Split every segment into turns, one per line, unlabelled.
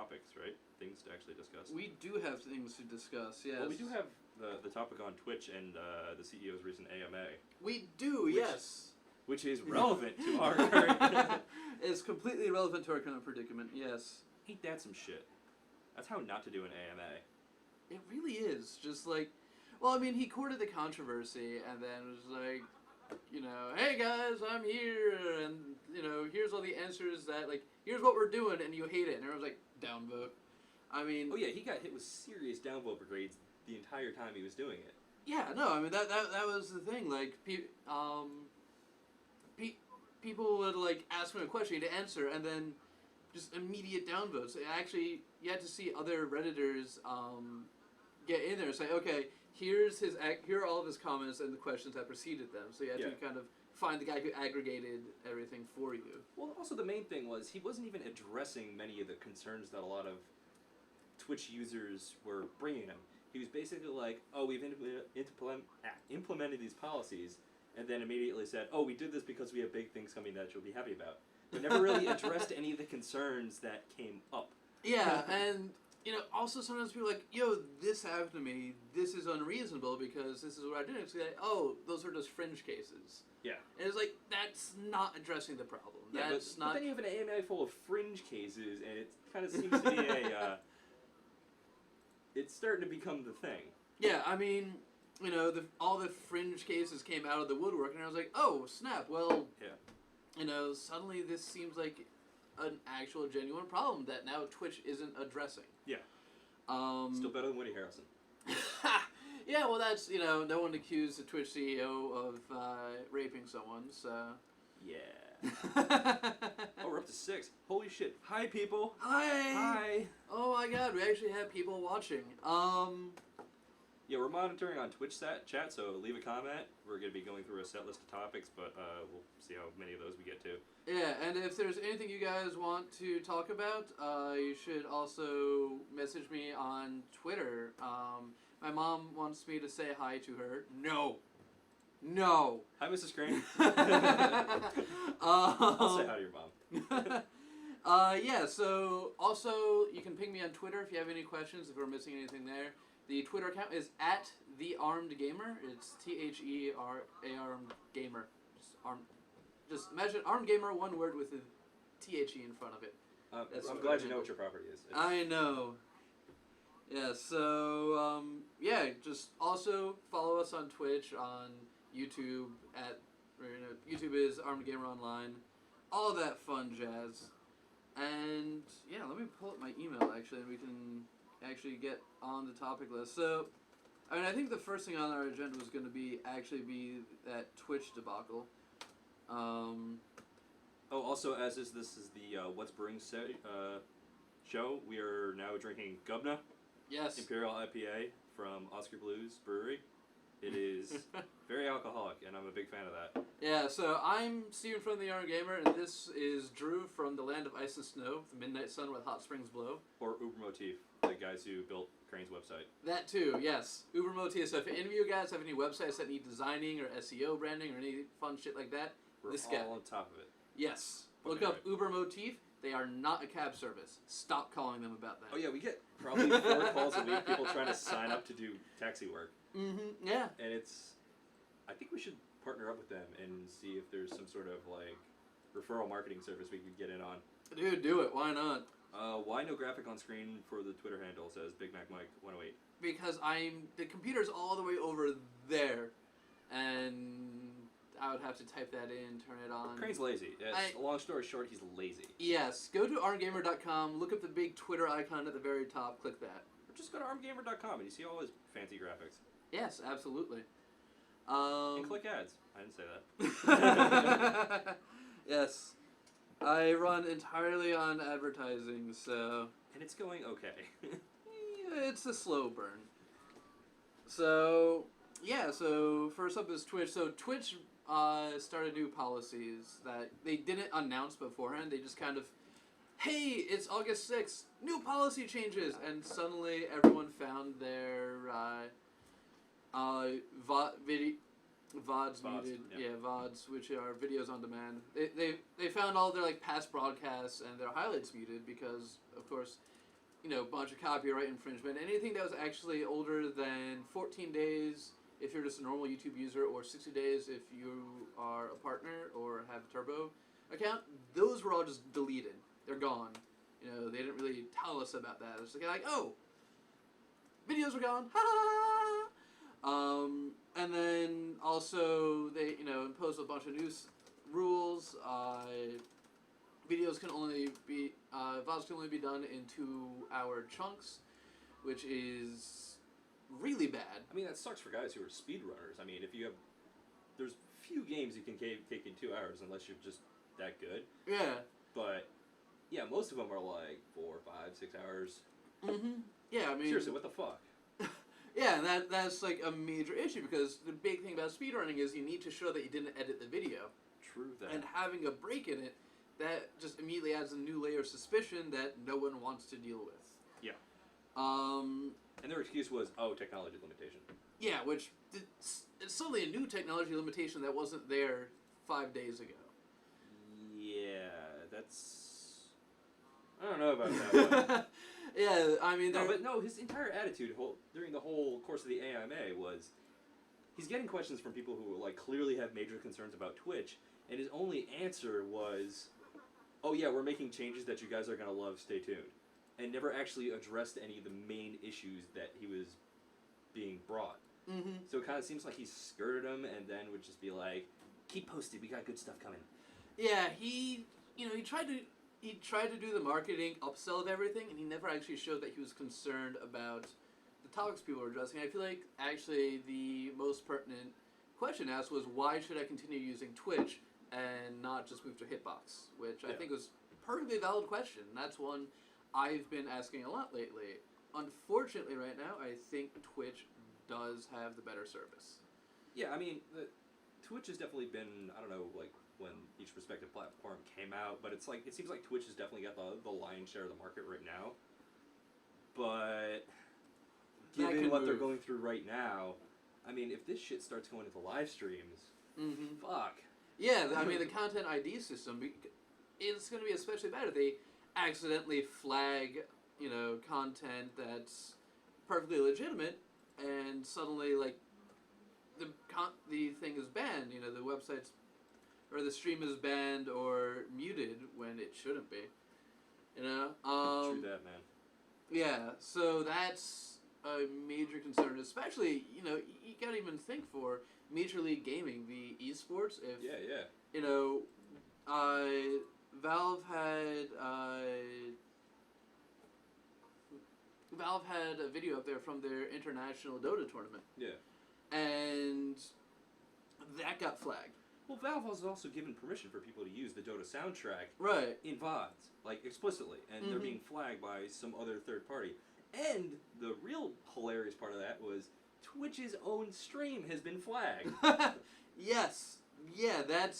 topics, right? Things to actually discuss.
We do have things to discuss, yes.
Well, we do have the topic on Twitch and the CEO's recent AMA.
We do, yes.
Which is relevant to our current...
It's completely relevant to our current predicament, yes.
Ain't that some shit? That's how not to do an AMA.
It really is. Just like... Well, I mean, he courted the controversy and then was like, you know, hey guys, I'm here, and, you know, here's all the answers that, like, here's what we're doing, and you hate it. And everyone's like, downvote. I mean...
Oh yeah, he got hit with serious downvote grades the entire time he was doing it.
Yeah, no, I mean, that was the thing. Like, people would, like, ask him a question to answer, and then just immediate downvotes. Actually, you had to see other Redditors get in there and say, okay, here are all of his comments and the questions that preceded them. So you had to kind of find the guy who aggregated everything for you.
Well, also the main thing was he wasn't even addressing many of the concerns that a lot of Twitch users were bringing him. He was basically like, oh, we've implemented these policies, and then immediately said, oh, we did this because we have big things coming that you'll be happy about. But never really addressed any of the concerns that came up.
Yeah, and, you know, also sometimes people are like, yo, this happened to me, this is unreasonable because this is what I did. It's like, oh, those are just fringe cases. Yeah. And it's like, that's not addressing the problem.
Yeah, but then you have an AMA full of fringe cases, and it kind of seems to be it's starting to become the thing.
Yeah, I mean, you know, all the fringe cases came out of the woodwork, and I was like, oh, snap, well, you know, suddenly this seems like an actual genuine problem that now Twitch isn't addressing. Yeah.
Still better than Woody Harrelson.
Yeah, well, that's, you know, no one accused the Twitch CEO of raping someone, so...
Yeah. Oh, we're up to 6. Holy shit. Hi, people.
Hi.
Hi.
Oh my god, we actually have people watching.
Yeah, we're monitoring on Twitch chat, so leave a comment. We're going to be going through a set list of topics, but we'll see how many of those we get to.
Yeah, and if there's anything you guys want to talk about, you should also message me on Twitter. My mom wants me to say hi to her. No. No.
Hi, Mrs. Crane. I'll say hi to your mom.
Yeah, so also you can ping me on Twitter if you have any questions, if we're missing anything there. The Twitter account is @TheArmedGamer. It's TheArmedGamer. Just imagine Armed Gamer, one word with a THE in front of it.
I'm glad you know what your property is.
I know. Yeah, so, yeah, just also follow us on Twitch, on YouTube, YouTube is Armed Gamer Online, all that fun jazz. And, yeah, let me pull up my email, actually, and we can actually get on the topic list. So, I mean, I think the first thing on our agenda was going to be that Twitch debacle.
Oh, also, this is the What's Brewing show, we are now drinking Gubna.
Yes.
Imperial IPA from Oscar Blues Brewery. It is very alcoholic, and I'm a big fan of that.
Yeah, so I'm Steven from The Armed Gamer, and this is Drew from the Land of Ice and Snow, the Midnight Sun where hot springs blow.
Or Uber Motif, the guys who built Crane's website.
That too, yes. Uber Motif. So if any of you guys have any websites that need designing or SEO branding or any fun shit like that,
we're all on top of it.
Yes. Look up Uber Motif. They are not a cab service. Stop calling them about that.
Oh yeah, we get probably 4 calls a week, people trying to sign up to do taxi work.
Mm-hmm, yeah.
And I think we should partner up with them and see if there's some sort of, like, referral marketing service we could get in on.
Dude, do it. Why not?
Why no graphic on screen for the Twitter handle says Big Mac Mike 108?
Because the computer's all the way over there, and I would have to type that in, turn it on.
Crane's lazy. Long story short, he's lazy.
Yes. Go to armedgamer.com, look up the big Twitter icon at the very top, click that.
Or just go to armedgamer.com and you see all his fancy graphics.
Yes, absolutely.
And click ads. I didn't say that.
Yes. I run entirely on advertising, so...
And it's going okay.
It's a slow burn. So, yeah, so first up is Twitch. So Twitch started new policies that they didn't announce beforehand. They just kind of, hey, it's August 6th, new policy changes, and suddenly everyone found their VODs muted. Yeah, VODs, which are videos on demand. They found all their, like, past broadcasts and their highlights muted because, of course, a bunch of copyright infringement. Anything that was actually older than 14 days if you're just a normal YouTube user, or 60 days if you are a partner or have a Turbo account, those were all just deleted. They're gone. They didn't really tell us about that. It's like, oh, videos are gone. Ha ha ha! And then also they, imposed a bunch of new rules. Videos can only be VODs can only be done in 2-hour chunks, which is really bad.
I mean, that sucks for guys who are speedrunners. I mean, there's few games you can take in 2 hours unless you're just that good.
Yeah.
But yeah, most of them are like 4, 5, 6 hours.
Mm-hmm. Yeah, I mean,
seriously, what the fuck?
Yeah, and that's like a major issue, because the big thing about speedrunning is you need to show that you didn't edit the video.
True that.
And having a break in it, that just immediately adds a new layer of suspicion that no one wants to deal with.
Yeah.
And
their excuse was, technology limitation.
Yeah, which it's suddenly a new technology limitation that wasn't there 5 days ago.
Yeah, that's... I don't know about that one.
Yeah, I mean...
his entire attitude during the whole course of the AMA was... He's getting questions from people who clearly have major concerns about Twitch, and his only answer was, oh yeah, we're making changes that you guys are going to love, stay tuned. And never actually addressed any of the main issues that he was being brought.
Mm-hmm.
So it kind of seems like he skirted them and then would just be like, keep posted, we got good stuff coming.
Yeah, he tried to do the marketing upsell of everything, and he never actually showed that he was concerned about the topics people were addressing. I feel like actually the most pertinent question asked was, why should I continue using Twitch and not just move to Hitbox? Which I think was a perfectly valid question. And that's one I've been asking a lot lately. Unfortunately, right now, I think Twitch does have the better service.
Yeah, I mean, Twitch has definitely been, I don't know, when each respective platform came out, but it seems like Twitch has definitely got the lion's share of the market right now. But given what they're going through right now, I mean, if this shit starts going into live streams, fuck. Yeah,
I mean, the content ID system, it's going to be especially bad if they accidentally flag, content that's perfectly legitimate, and suddenly, the thing is banned, the website's, or the stream is banned or muted when it shouldn't be,
True that, man.
Yeah, so that's a major concern, especially, you gotta even think for Major League Gaming, the esports, if...
Yeah.
Valve had a video up there from their international Dota tournament.
Yeah.
And that got flagged.
Well, Valve has also given permission for people to use the Dota soundtrack in VODs, explicitly, and they're being flagged by some other third party. And the real hilarious part of that was Twitch's own stream has been flagged.
Yes. Yeah, that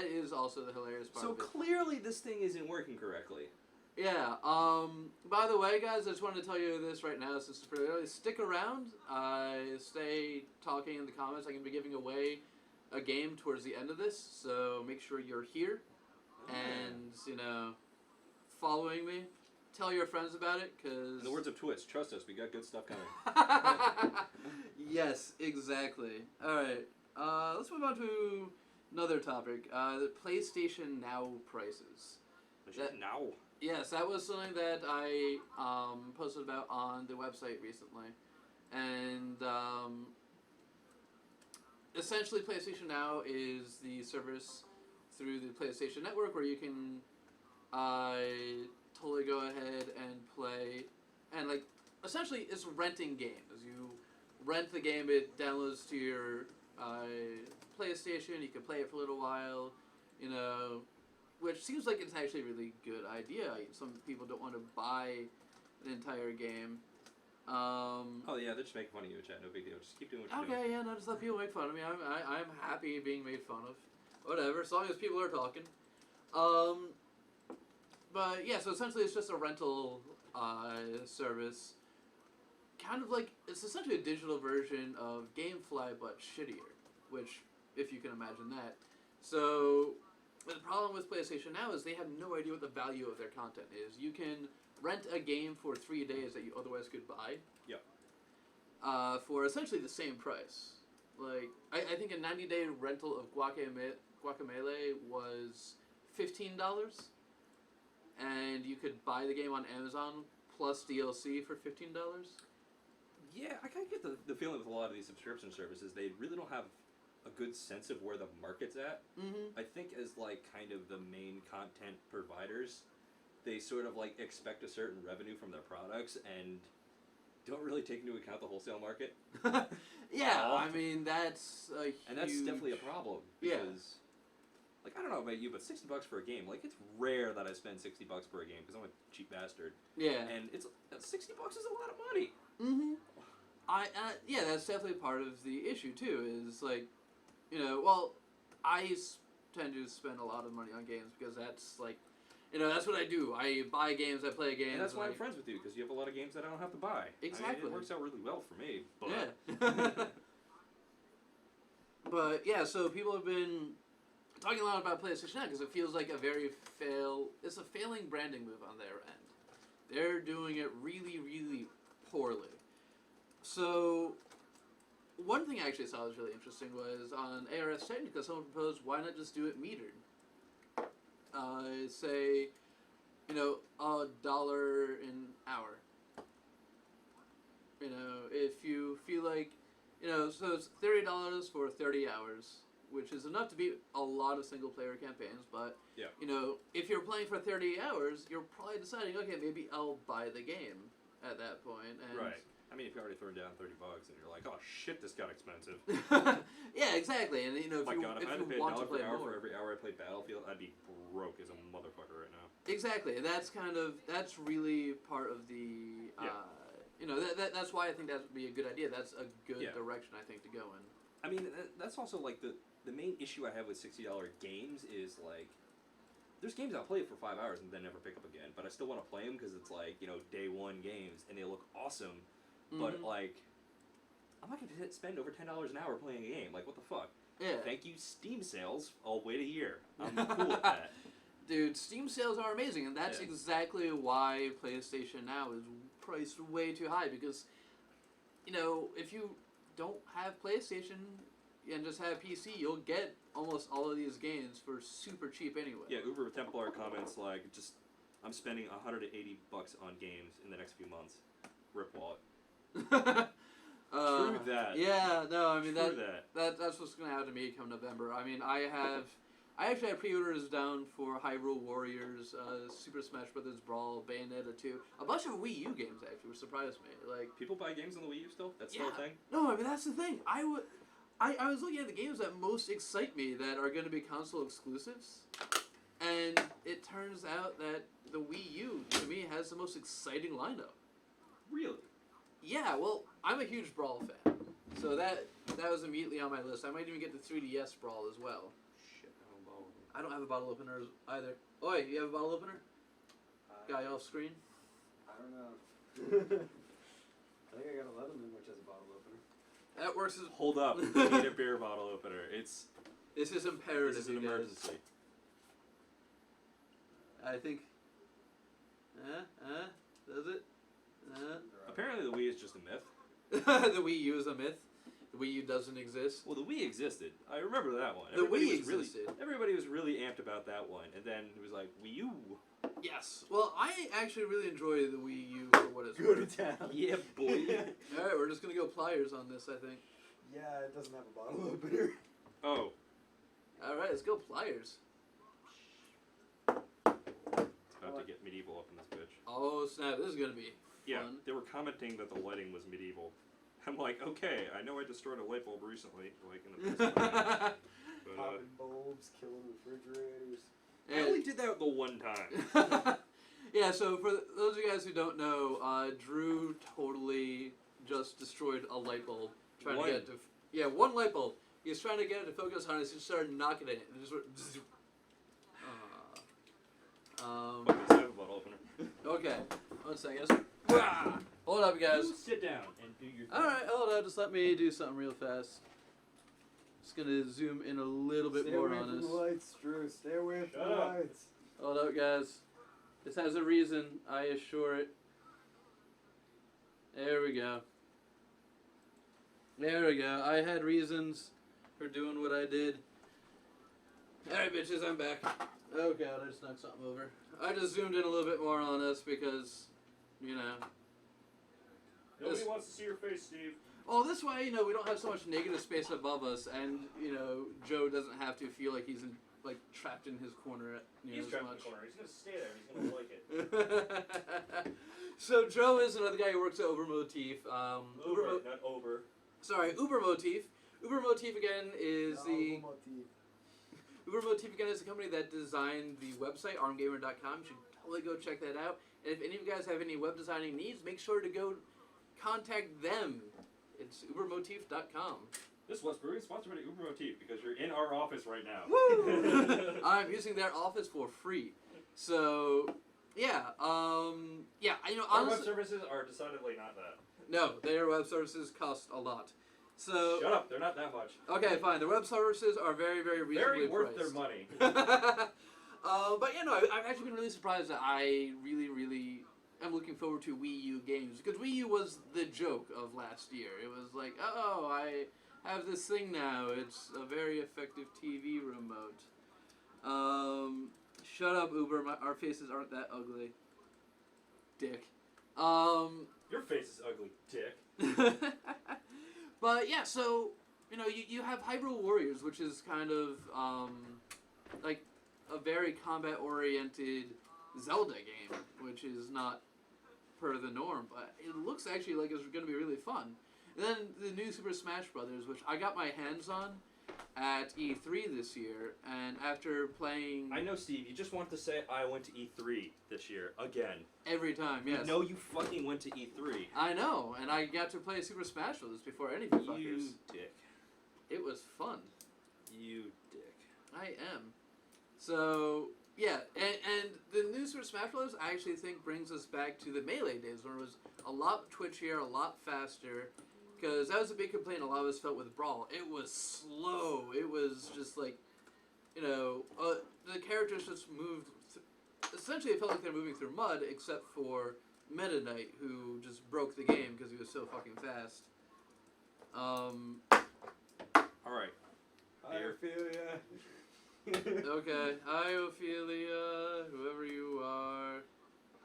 is also the hilarious part of it.
So clearly this thing isn't working correctly.
Yeah, by the way, guys, I just wanted to tell you this right now, since it's pretty early. Stick around, stay talking in the comments. I can be giving away a game towards the end of this, so make sure you're here and, following me. Tell your friends about it, because... In
the words of Twitch, trust us, we got good stuff coming.
Yes, exactly. Alright, let's move on to another topic. The PlayStation Now prices.
Now?
Yes, that was something that I posted about on the website recently. And essentially PlayStation Now is the service through the PlayStation Network where you can totally go ahead and play, and essentially it's renting games. You rent the game, it downloads to your PlayStation, you can play it for a little while, which seems like it's actually a really good idea. Some people don't want to buy an entire game.
Oh yeah, they're just making fun of you, Chad. No big deal. Just keep doing what you're doing.
Okay, yeah, no, just let people make fun of me. I'm happy being made fun of. Whatever, as long as people are talking. But yeah, so essentially it's just a rental service. Kind of it's essentially a digital version of GameFly, but shittier. Which, if you can imagine that. So, the problem with PlayStation Now is they have no idea what the value of their content is. You can rent a game for 3 days that you otherwise could buy.
Yep.
For essentially the same price. Like, I think a 90-day rental of Guacamelee was $15, and you could buy the game on Amazon plus DLC for $15.
Yeah, I kind of get the feeling with a lot of these subscription services, they really don't have a good sense of where the market's at.
Mm-hmm.
I think as like kind of the main content providers, they sort of like expect a certain revenue from their products and don't really take into account the wholesale market.
Yeah, I mean that's a
and that's
huge...
definitely a problem because, like, I don't know about you, but $60 for a game, like, it's rare that I spend $60 for a game because I'm a cheap bastard.
Yeah,
And it's $60 is a lot of money.
Mm-hmm. Yeah, that's definitely part of the issue too. Is like, well, I tend to spend a lot of money on games because that's like, that's what I do. I buy games, I play games.
And that's why I'm friends with you, because you have a lot of games that I don't have to buy.
Exactly.
I mean, it works out really well for me. But
yeah. But yeah, so people have been talking a lot about PlayStation Now because it feels like it's a failing branding move on their end. They're doing it really, really poorly. So, one thing I actually saw was really interesting was on ARS Technica, someone proposed, why not just do it metered? Say, $1 an hour. If you feel like, so it's $30 for 30 hours, which is enough to beat a lot of single-player campaigns, but,
yeah.
If you're playing for 30 hours, you're probably deciding, okay, maybe I'll buy the game at that point. And
right. I mean, if you already thrown down $30 and you're like, oh shit, this got expensive.
Yeah, exactly. And if
if I had to pay
want to
$1
play
per hour
more,
for every hour I played Battlefield, I'd be broke as a motherfucker right now.
Exactly, and that's really part of the. That's why I think that would be a good idea. That's a good direction I think to go in.
I mean, that's also like the main issue I have with $60 games is like, there's games I'll play for 5 hours and then never pick up again, but I still want to play them because it's like, day one games and they look awesome.
Mm-hmm.
But, like, I'm not going to spend over $10 an hour playing a game. Like, what the fuck?
Yeah.
Thank you, Steam sales. I'll wait a year. I'm cool with that.
Dude, Steam sales are amazing, and that's exactly why PlayStation Now is priced way too high, because, if you don't have PlayStation and just have PC, you'll get almost all of these games for super cheap anyway.
Yeah, Uber Templar comments, like, I'm spending $180 on games in the next few months. Rip wallet. True that.
Yeah, no, I mean
that's
what's gonna happen to me come November. I mean, I actually have pre-orders down for Hyrule Warriors, Super Smash Bros. Brawl, Bayonetta 2, a bunch of Wii U games actually, which surprised me. Like,
people buy games on the Wii U still? That's still a thing?
No, I mean that's the thing. I was looking at the games that most excite me that are going to be console exclusives, and it turns out that the Wii U to me has the most exciting lineup.
Really?
Yeah, well, I'm a huge Brawl fan, so that was immediately on my list. I might even get the 3DS Brawl as well.
Shit, I don't know.
I don't have a bottle opener either. Oi, you have a bottle opener? Guy off screen?
I don't know. I think I got a Leatherman which has a bottle opener.
That works as...
Hold up. We need a beer bottle opener.
This is imperative.
This is an emergency.
I think... Does it?
Apparently the Wii is just a myth.
The Wii U is a myth. The Wii U doesn't exist.
Well, the Wii existed. I remember that one.
The Wii existed.
Everybody was really amped about that one, and then it was like, Wii U.
Yes. Well, I actually really enjoy the Wii U for what it's worth.
Go to town.
Yeah, boy.
Alright, we're just going to go pliers on this, I think.
Yeah, it doesn't have a bottle opener.
Oh.
Alright, let's go pliers.
It's about to get medieval up in this bitch.
Oh, snap. This is going to be
Yeah,
fun.
they were commenting that the lighting was medieval. I'm like, okay, I know I destroyed a light bulb recently, like in the past. But,
Popping bulbs, killing refrigerators.
I only did that the one time.
Yeah, so for those of you guys who don't know, Drew totally just destroyed a light bulb. Trying to get it to... Yeah, one light bulb. He was trying to get it to focus on it, so he started knocking it. And it just went...
Fuck this, I have a bottle opener.
Okay, 1 second. Hold up, guys.
You sit down and do your thing.
Alright, hold on. Just let me do something real fast. Just gonna zoom in a little bit more on this.
Stay away from the lights, Drew. Stay away from the lights.
Hold up, guys. This has a reason, I assure it. There we go. There we go. I had reasons for doing what I did. Alright, bitches, I'm back. Oh god, I just knocked something over. I just zoomed in a little bit more on this because, you know.
Nobody wants to see your face, Steve.
Well, this way, you know, we don't have so much negative space above us, and, you know, Joe doesn't have to feel like he's, trapped in his corner,
He's
as
trapped
much.
in the corner. He's going to stay there. He's going to like it.
So Joe is another guy who works at Uber Motif.
Uber, not over.
Sorry, Uber Motif. Uber Motif again is the... Uber Motif again is the company that designed the website, armgamer.com. You should totally go check that out. And if any of you guys have any web designing needs, make sure to go contact them. It's ubermotif.com.
This was Brewing sponsored by Uber Motif because you're in our office right now.
Woo! I'm using their office for free. So, yeah. You know,
Our web
honestly...
services are decidedly not that.
No, their web services cost a lot. So...
Shut up, they're not that much.
Okay, fine. Their web services are very, very reasonably
Very worth
priced.
their money.
But you know, I've actually been really surprised that I really am looking forward to Wii U games, because Wii U was the joke of last year. It was like, oh, I have this thing now. It's a very effective TV remote. Shut up, Uber. Our faces aren't that ugly. Dick.
Your face is ugly, dick.
But yeah, so you know, you have Hyrule Warriors, which is kind of like a very combat-oriented Zelda game, which is not per the norm, but it looks actually like it's going to be really fun. And then the new Super Smash Brothers, which I got my hands on at E3 this year, and after playing...
I know, Steve, you just want to say I went to E3 this year, again.
Every time, yes.
No, you fucking went to E3.
I know, and I got to play Super Smash Brothers before any of you fuckers.
You dick.
It was fun.
You dick.
I am. So, yeah, and the new Super Smash Bros. I actually think brings us back to the Melee days, where it was a lot twitchier, a lot faster, because that was a big complaint a lot of us felt with Brawl. It was slow. It was just like, you know, the characters just moved, essentially it felt like they're moving through mud, except for Meta Knight, who just broke the game because he was so fucking fast.
Alright.
I feel ya.
Okay, Ophelia, whoever you are.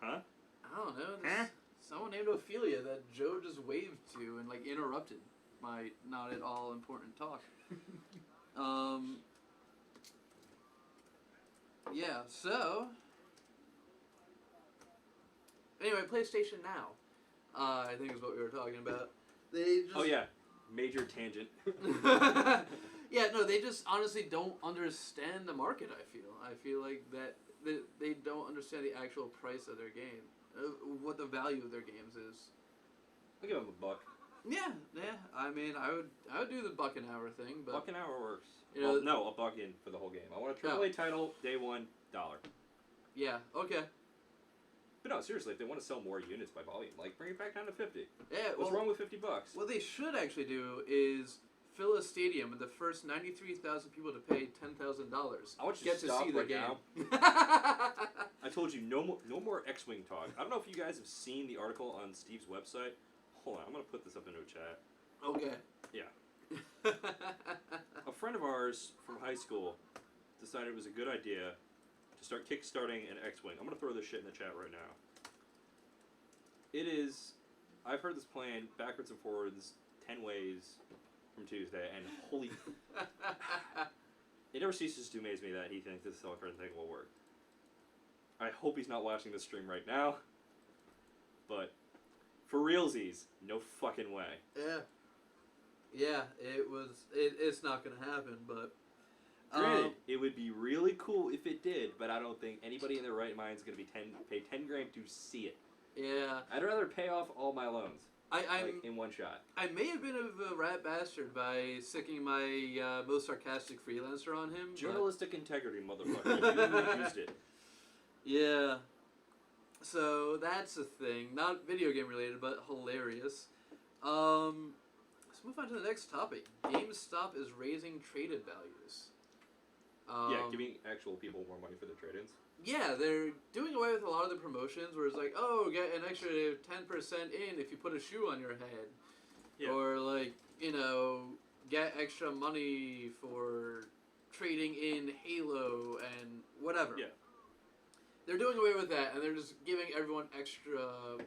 Huh?
I don't know.
Huh?
Someone named Ophelia that Joe just waved to and like interrupted my not at all important talk. Yeah. So. Anyway, PlayStation Now. I think is what we were talking about. They just.
Oh yeah, major tangent.
Yeah, no, they just honestly don't understand the market, I feel like that they don't understand the actual price of their game, what the value of their games is.
I'll give them $1.
Yeah, I mean, I would do the buck an hour thing, but...
Buck an hour works.
You know,
well, no, $1 in for the whole game. I want a AAA title, day one, $1.
Yeah, okay.
But no, seriously, if they want to sell more units by volume, like, bring it back down to 50.
Yeah,
What's wrong with $50?
What they should actually do is fill a stadium and the first 93,000 people to pay $10,000.
I want you
get
to
to
stop
see the
right
game.
now. I told you, no more X-Wing talk. I don't know if you guys have seen the article on Steve's website. Hold on, I'm going to put this up into a chat.
Okay.
Yeah. A friend of ours from high school decided it was a good idea to start kickstarting an X-Wing. I'm going to throw this shit in the chat right now. It is... I've heard this plan backwards and forwards 10 ways from Tuesday, and holy... It never ceases to amaze me that he thinks this self-card thing will work. I hope he's not watching this stream right now, but for realsies, no fucking way.
Yeah. Yeah, it's not going to happen, but...
Granted, it would be really cool if it did, but I don't think anybody in their right mind is going to pay 10 grand to see it.
Yeah.
I'd rather pay off all my loans.
I'm
in one shot.
I may have been a rat bastard by sticking my most sarcastic freelancer on him.
Journalistic integrity, motherfucker. You used it.
Yeah. So that's a thing. Not video game related, but hilarious. Let's move on to the next topic. GameStop is raising traded values.
Yeah, giving actual people more money for their trade-ins.
Yeah, they're doing away with a lot of the promotions where it's like, oh, get an extra 10% in if you put a shoe on your head.
Yeah.
Or, like, you know, get extra money for trading in Halo and whatever.
Yeah.
They're doing away with that, and they're just giving everyone extra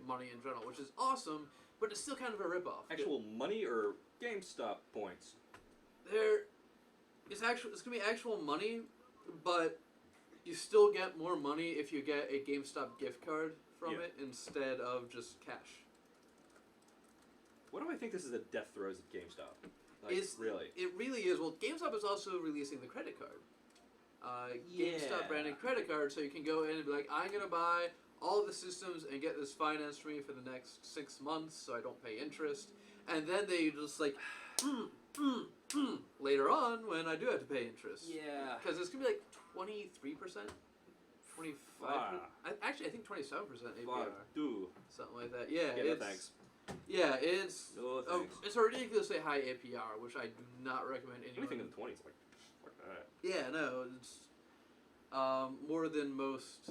money in general, which is awesome, but it's still kind of a ripoff.
Actual money or GameStop points?
It's gonna be actual money, but you still get more money if you get a GameStop gift card from
Yeah.
it instead of just cash.
What do I think this is the death throes of GameStop? Like, really?
It really is. Well, GameStop is also releasing the credit card. GameStop
Yeah.
branded credit card, so you can go in and be like, I'm gonna buy all of the systems and get this financed for me for the next 6 months, so I don't pay interest. And then they just like, later on when I do have to pay interest.
Yeah.
Because it's gonna be like 23%, 25%. Actually, I think 27% APR,
Fuck, dude.
something like that. Yeah,
Yeah, no
it's
thanks.
yeah, it's
No thanks.
it's a ridiculously high APR, which I do not recommend anyone.
Anything in the 20s, like, fuck that.
Yeah, no, it's more than most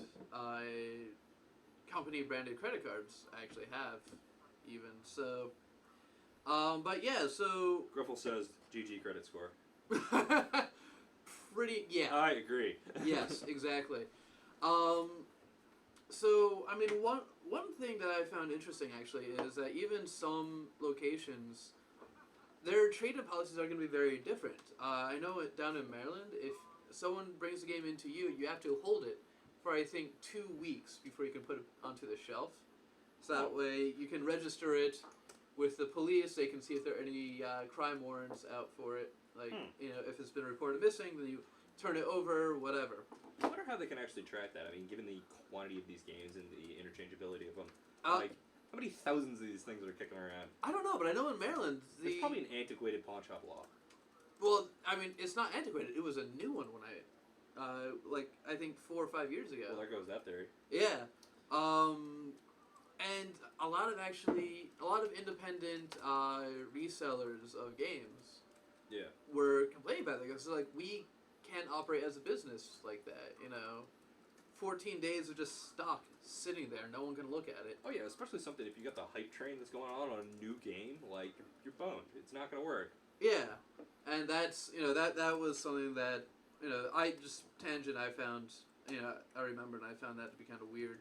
company branded credit cards actually have, even so. But yeah, so
Gruffle says GG credit score.
yeah.
I agree.
Yes, exactly. So I mean, one thing that I found interesting actually is that even some locations, their trade-in policies are going to be very different. I know down in Maryland, if someone brings the game into you, you have to hold it for I think 2 weeks before you can put it onto the shelf. So that way you can register it with the police. They can see if there are any crime warrants out for it. Like, you know, if it's been reported missing, then you turn it over, whatever.
I wonder how they can actually track that. I mean, given the quantity of these games and the interchangeability of them, like, how many thousands of these things are kicking around?
I don't know, but I know in Maryland,
It's probably an antiquated pawn shop law.
Well, I mean, it's not antiquated. It was a new one when like, I think 4 or 5 years ago.
Well, there goes that theory.
Yeah. And a lot of independent resellers of games
Yeah.
were complaining about it because like we can't operate as a business like that, you know. 14 days of just stock sitting there, no one can look at it.
Oh yeah, especially something if you got the hype train that's going on a new game, like you're boned. It's not gonna work.
Yeah, and that's that was something that I just tangent I found I remembered and I found that to be kind of weird.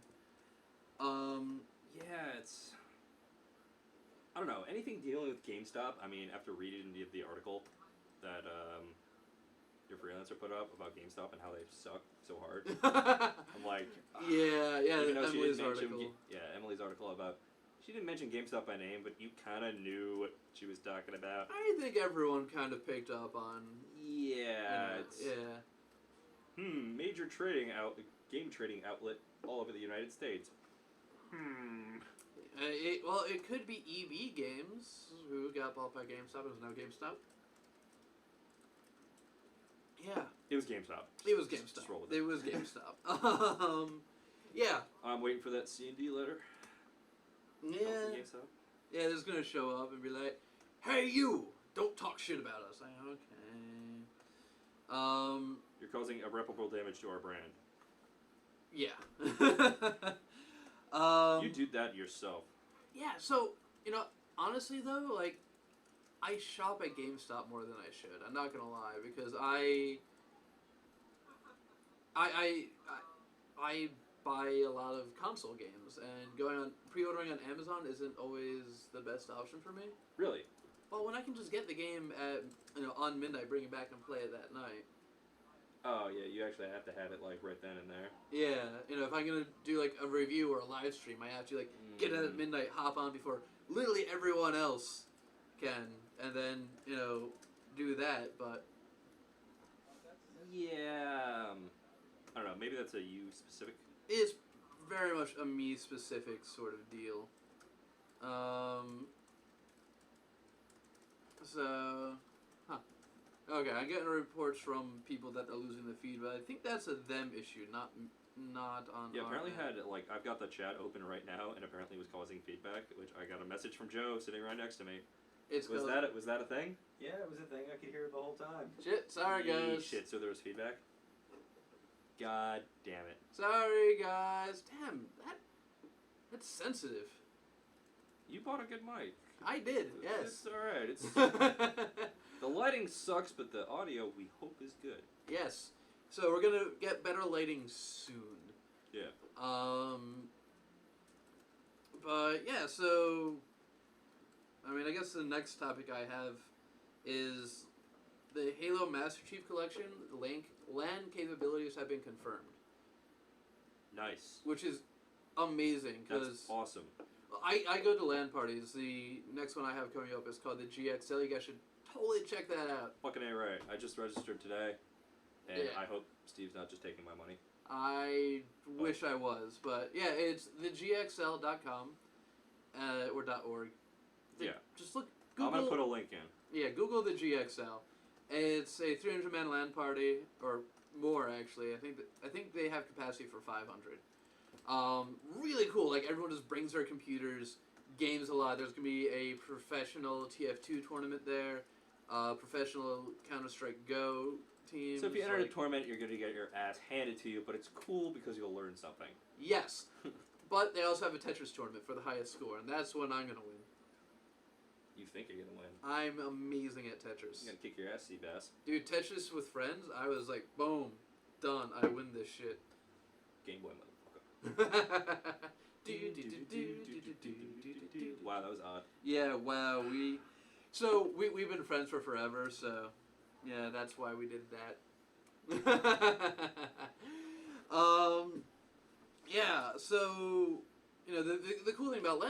Yeah, it's. I don't know. Anything dealing with GameStop, I mean, after reading the article that your freelancer put up about GameStop and how they suck so hard, I'm like.
Yeah,
even though she
Emily's
didn't mention,
article.
Emily's article about. She didn't mention GameStop by name, but you kind of knew what she was talking about.
I think everyone kind of picked up on.
Yeah, it's.
Yeah.
Major game trading outlet all over the United States.
It could be EB Games, who got bought by GameStop. It was no GameStop. Yeah.
It was GameStop.
It was
Just
GameStop.
roll with it.
It was GameStop. Yeah.
I'm waiting for that C&D letter.
Yeah.
From GameStop.
Yeah, it's gonna show up and be like, "Hey, you! Don't talk shit about us." Like, okay.
You're causing irreparable damage to our brand.
Yeah.
You did that yourself.
Yeah. So honestly though, like, I shop at GameStop more than I should. I'm not gonna lie because I buy a lot of console games, and pre-ordering on Amazon isn't always the best option for me.
Really?
Well, when I can just get the game at on midnight, bring it back and play it that night.
Oh yeah, you actually have to have it like right then and there.
Yeah, if I'm gonna do like a review or a live stream, I have to like get it at midnight, hop on before literally everyone else can, and then do that. But
yeah, I don't know. Maybe that's a you specific.
it's very much a me specific sort of deal. Okay, I'm getting reports from people that are losing the feed, but I think that's a them issue, not on.
Yeah,
our
apparently
end.
I've got the chat open right now, and apparently was causing feedback, which I got a message from Joe sitting right next to me. Was that a thing?
Yeah, it was a thing. I could hear it the whole time.
Shit, sorry guys.
Shit, so there was feedback. God damn it.
Sorry, guys. Damn, that's sensitive.
You bought a good mic.
I did, yes.
It's alright. It's the lighting sucks, but the audio we hope is good.
Yes. So we're gonna get better lighting soon.
Yeah.
But yeah, so I mean, I guess the next topic I have is the Halo Master Chief Collection. LAN capabilities have been confirmed,
Nice.
which is amazing
That's
because
awesome.
I go to LAN parties. The next one I have coming up is called the GXL. You guys should totally check that out.
Fucking A right. I just registered today, and
Yeah.
I hope Steve's not just taking my money.
I wish I was, but yeah, it's thegxl.com or .org.
Yeah.
Just look.
I'm
Google.
gonna put a link in.
Yeah, Google the GXL. It's a 300-man LAN party, or more actually. I think they have capacity for 500. Really cool. Like everyone just brings their computers, games a lot. There's gonna be a professional TF2 tournament there, professional Counter-Strike Go teams.
So if you enter
like,
a tournament, you're gonna get your ass handed to you, but it's cool because you'll learn something.
yes, but they also have a Tetris tournament for the highest score, and that's when I'm gonna win.
You think you're gonna win.
I'm amazing at Tetris.
You're gonna kick your ass, Seabass.
Dude, Tetris with friends, I was like, boom, done. I win this shit.
Game Boy motherfucker.
Do-do-do-do-do-do-do-do-do-do.
Wow, that was odd.
Yeah, wow. We've been friends for forever, so yeah, that's why we did that. Yeah, so the cool thing about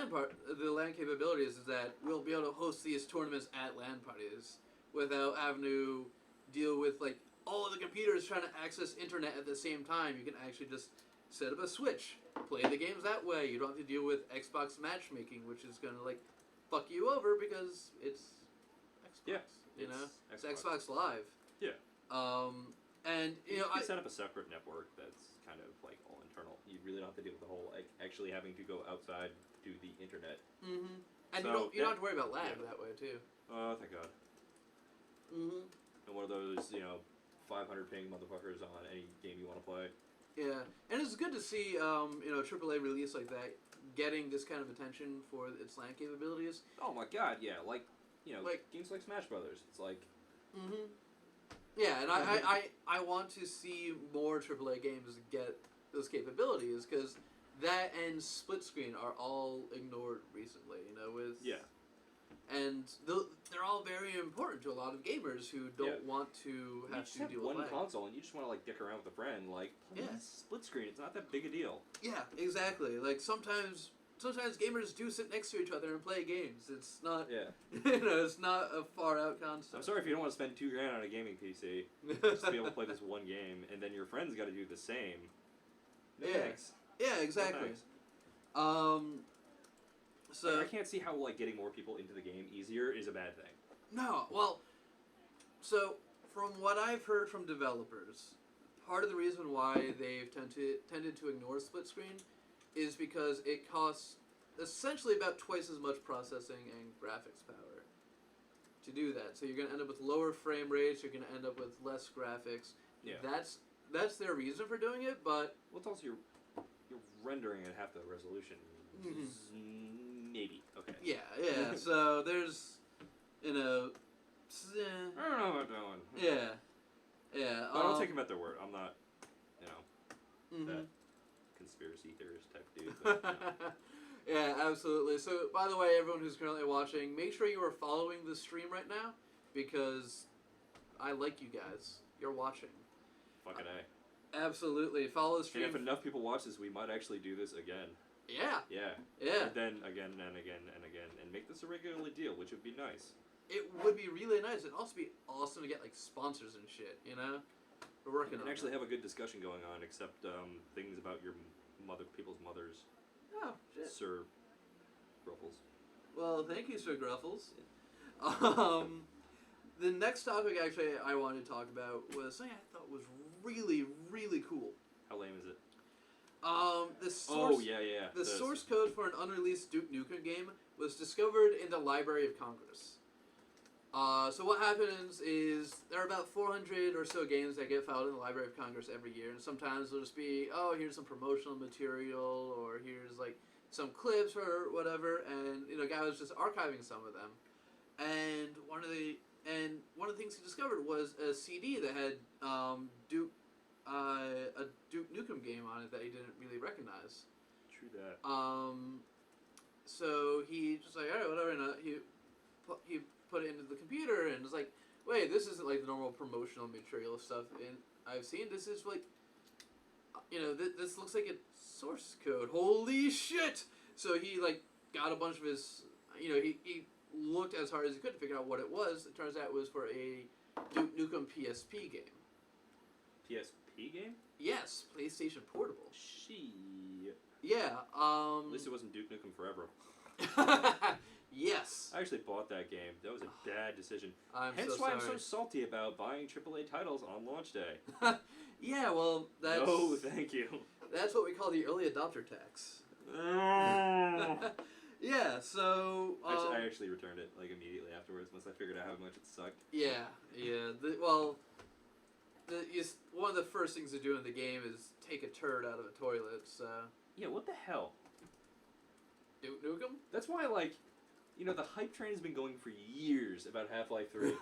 the LAN capabilities is that we'll be able to host these tournaments at LAN parties without having to deal with like all of the computers trying to access internet at the same time. You can actually just set up a switch, play the games that way. You don't have to deal with Xbox matchmaking, which is gonna like fuck you over because it's Xbox.
Yeah,
you know,
it's
it's Xbox Live.
Yeah.
And
You can set up a separate network that's kind of like all internal. You really don't have to deal with the whole like actually having to go outside to the internet.
Mm-hmm. And
So,
you don't have to worry about lag
yeah.
that way too.
Oh, thank God.
Mm-hmm.
And one of those 500 ping motherfuckers on any game you want to play.
Yeah, and it's good to see AAA release like that getting this kind of attention for its LAN capabilities.
Oh my God, yeah, like
Like-
games like Smash Brothers. It's like
Mm-hmm. Yeah, and I want to see more AAA games get those capabilities because that and split screen are all ignored recently. With
yeah.
and they're all very important to a lot of gamers who don't want to
You
have
just
to
have
deal
one
with lag.
console and you just want to like dick around with a friend. Like play
Yeah.
split screen. It's not that big a deal.
Yeah, exactly. Like sometimes gamers do sit next to each other and play games. It's not
Yeah.
it's not a far out concept.
I'm sorry if you don't want to spend $2,000 on a gaming PC just to be able to play this one game, and then your friends got to do the same. No
Yeah.
thanks.
Yeah,
No
exactly.
thanks.
So
I can't see how like getting more people into the game easier is a bad thing.
no, well, so from what I've heard from developers, part of the reason why they've tended to ignore split screen is because it costs essentially about twice as much processing and graphics power to do that. So you're going to end up with lower frame rates. You're going to end up with less graphics.
Yeah.
That's their reason for doing it, but
Well, it's also you're rendering at half the resolution.
Mhm.
Maybe. Okay.
yeah. So there's,
I don't know about that one.
yeah.
But I'll take him at their word. I'm not,
Mhm.
that conspiracy theorist type dude. But,
Yeah, absolutely. So, by the way, everyone who's currently watching, make sure you are following the stream right now because I like you guys. You're watching.
Fucking A.
Absolutely. Follow the
And
stream.
if enough people watch this, we might actually do this again.
Yeah.
Yeah.
Yeah.
And then again and again and again, and make this a regular deal, which would be nice.
It would be really nice. It'd also be awesome to get, like, sponsors and shit, We're working on
And actually
that.
have a good discussion going on, except things about your people's mothers,
Oh, shit.
Sir Ruffles.
Well, thank you, Sir Gruffles. The next topic, actually, I wanted to talk about was something I thought was really, really cool.
How lame is it?
The source,
Oh, yeah.
the source code for an unreleased Duke Nukem game was discovered in the Library of Congress. So what happens is there are about 400 or so games that get filed in the Library of Congress every year, and sometimes it'll just be, oh, here's some promotional material, or here's like some clips or whatever, and a guy was just archiving some of them, and one of the things he discovered was a CD that had a Duke Nukem game on it that he didn't really recognize.
True that.
So he just like, all right, whatever, and he put it into the computer and was like, wait, this isn't like the normal promotional material stuff I've seen. This is like, this looks like it's source code. Holy shit! So he like got a bunch of his, he looked as hard as he could to figure out what it was. It turns out it was for a Duke Nukem PSP game.
PSP game?
Yes, PlayStation Portable.
Yeah.
At
At least it wasn't Duke Nukem Forever.
Yes.
I actually bought that game. That was a bad decision. Hence
so
why
sorry.
I'm so salty about buying AAA titles on launch day.
Yeah, well, that's...
No, thank you.
That's what we call the early adopter tax. Yeah, so...
I actually returned it like immediately afterwards once I figured out how much it sucked.
Yeah. One of the first things to do in the game is take a turd out of a toilet, so...
Yeah, what the hell?
Duke Nukem?
That's why, the hype train has been going for years about Half-Life 3. And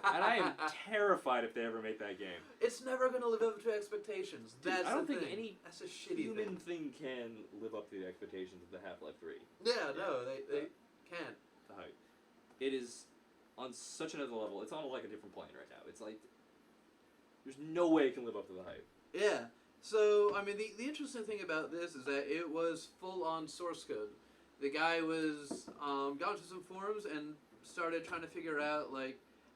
I am terrified if they ever make that game.
It's never going to live up to expectations.
Dude,
That's
I don't
the
think
thing.
any
That's a shitty
human
thing.
thing can live up to the expectations of the Half-Life 3.
Yeah, no, they can't.
The hype. It is on such another level. It's on a different plane right now. It's like there's no way it can live up to the hype.
Yeah. So, I mean, the interesting thing about this is that it was full-on source code. The guy was got into some forums and started trying to figure out,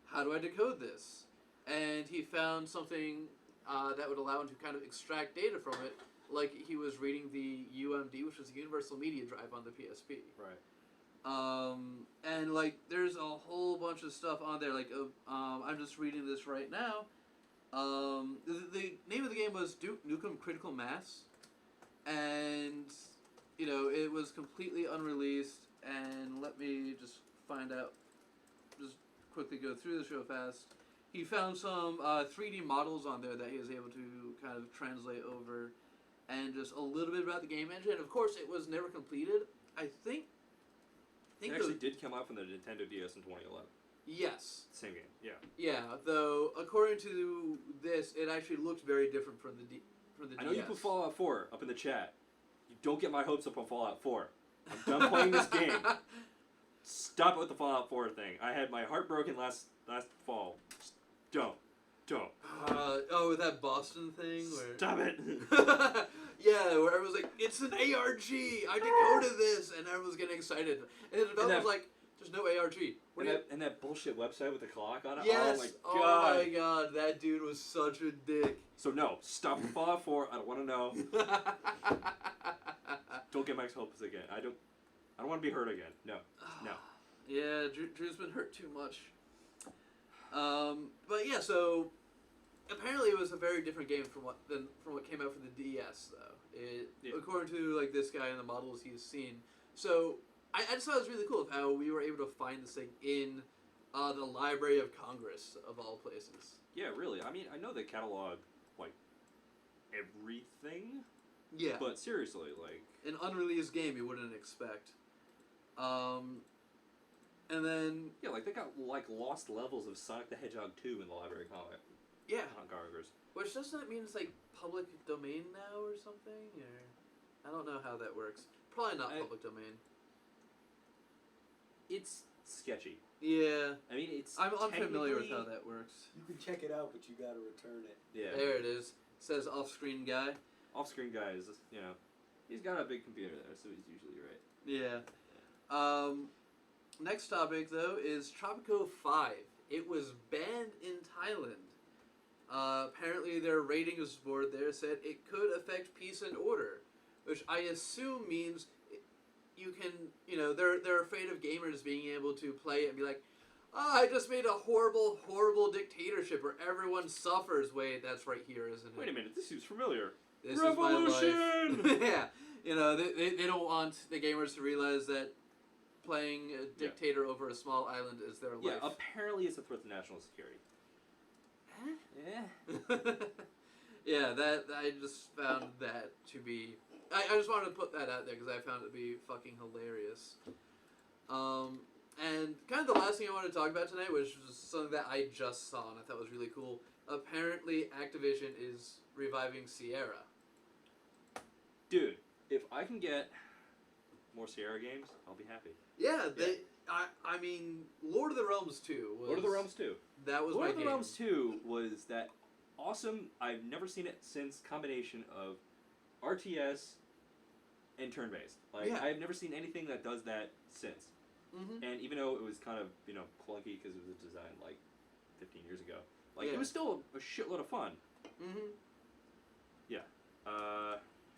how do I decode this? And he found something that would allow him to kind of extract data from it, like he was reading the UMD, which was the Universal Media Drive on the PSP.
Right.
And, there's a whole bunch of stuff on there. I'm just reading this right now. The name of the game was Duke Nukem Critical Mass, and it was completely unreleased. And let me just find out, just quickly go through this real fast. He found some 3D models on there that he was able to kind of translate over, and just a little bit about the game engine. Of course, it was never completed. I think
It actually did come out from the Nintendo DS in 2011.
Yes.
Same game, yeah.
Yeah, though according to this, it actually looked very different from the DS.
I know you put Fallout 4 up in the chat. You don't get my hopes up on Fallout 4. I'm done playing this game. Stop it with the Fallout 4 thing. I had my heart broken last fall. Just don't.
With that Boston thing?
Stop it!
Yeah, where everyone's like, it's an ARG! I decoded this! And everyone's getting excited. And the developer's like, there's no ARG.
And that bullshit website with the clock on it?
Yes!
Oh my god!
Oh my god, that dude was such a dick.
So no, stop with Fallout 4. I don't want to know. Don't get my hopes again. I don't want to be hurt again. No.
Yeah, Drew's been hurt too much. But yeah, so apparently it was a very different game from what came out for the DS, though. According to this guy and the models he's seen. So I just thought it was really cool of how we were able to find this thing in the Library of Congress of all places.
Yeah, really. I mean, I know they catalog everything.
Yeah.
But seriously,
an unreleased game you wouldn't expect. And then...
Yeah, they got, lost levels of Sonic the Hedgehog 2 in the Library of Congress.
Which doesn't that mean it's, public domain now or something? Or... I don't know how that works. Probably not public domain.
It's sketchy.
Yeah.
I mean, it's
I'm unfamiliar with how that works.
You can check it out, but you gotta return it.
Yeah.
There it is. It says off-screen guy.
Off-screen guy is, he's got a big computer there, so he's usually right.
Yeah. Next topic, though, is Tropico 5. It was banned in Thailand. Apparently their ratings board there said it could affect peace and order, which I assume means you can, they're afraid of gamers being able to play it and be like, I just made a horrible, horrible dictatorship where everyone suffers. Wait, that's right here, isn't it?
Wait a minute, this seems familiar.
This
Revolution!
is my life. Yeah. They don't want the gamers to realize that playing a dictator over a small island is their
Yeah,
life.
apparently it's a threat to national security. Yeah.
Yeah, that I just found that to be. I just wanted to put that out there because I found it to be fucking hilarious. And kind of the last thing I wanted to talk about tonight was just something that I just saw and I thought was really cool. Apparently, Activision is reviving Sierra.
Dude, if I can get more Sierra games, I'll be happy.
Yeah, they. I mean, Lord of the Realms 2 was.
Lord of the Realms 2.
That was
Lord
my
of the
game.
Realms 2 was that awesome, I've never seen it since, combination of RTS and turn-based. Like,
Yeah.
I've never seen anything that does that since.
Mm-hmm.
And even though it was kind of, clunky because it was designed, 15 years ago,
Yeah.
it was still a shitload of fun.
Mm-hmm.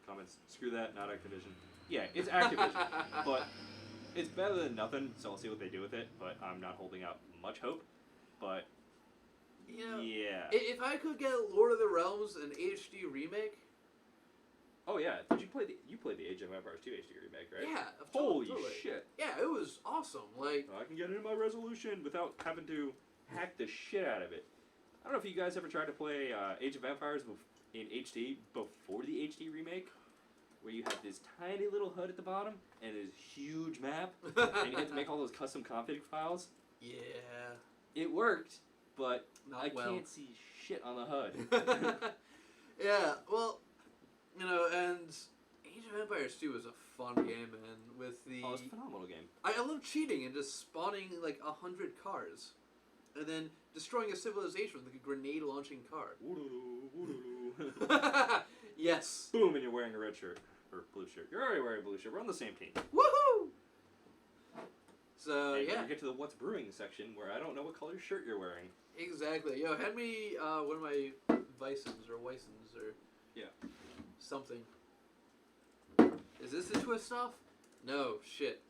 Comments, screw that, not Activision. Yeah, it's Activision, but it's better than nothing, so I'll see what they do with it, but I'm not holding out much hope. But,
You know,
yeah.
if I could get Lord of the Realms an HD remake,
Oh yeah, did you play the Age of Empires 2 HD remake, right?
yeah,
Holy
totally.
shit.
Yeah, it was awesome. Like,
I can get it in my resolution without having to hack the shit out of it. I don't know if you guys ever tried to play Age of Empires in HD before the HD remake, where you have this tiny little HUD at the bottom and this huge map, and you have to make all those custom config files.
yeah,
It worked, but
not
I
well.
can't see shit on the HUD.
Yeah, well, and Age of Empires 2 was a fun game, man. With the,
Oh, it's a phenomenal game.
I love cheating and just spawning 100 cars, and then destroying a civilization with a grenade launching car. Yes.
Boom, and you're wearing a red shirt. Or blue shirt. You're already wearing a blue shirt. We're on the same team.
Woohoo! So
And
yeah,
you get to the What's Brewing section where I don't know what color shirt you're wearing.
exactly. Yo, hand me one of my Vicens or Weissens or something. Is this the twist off? No, shit.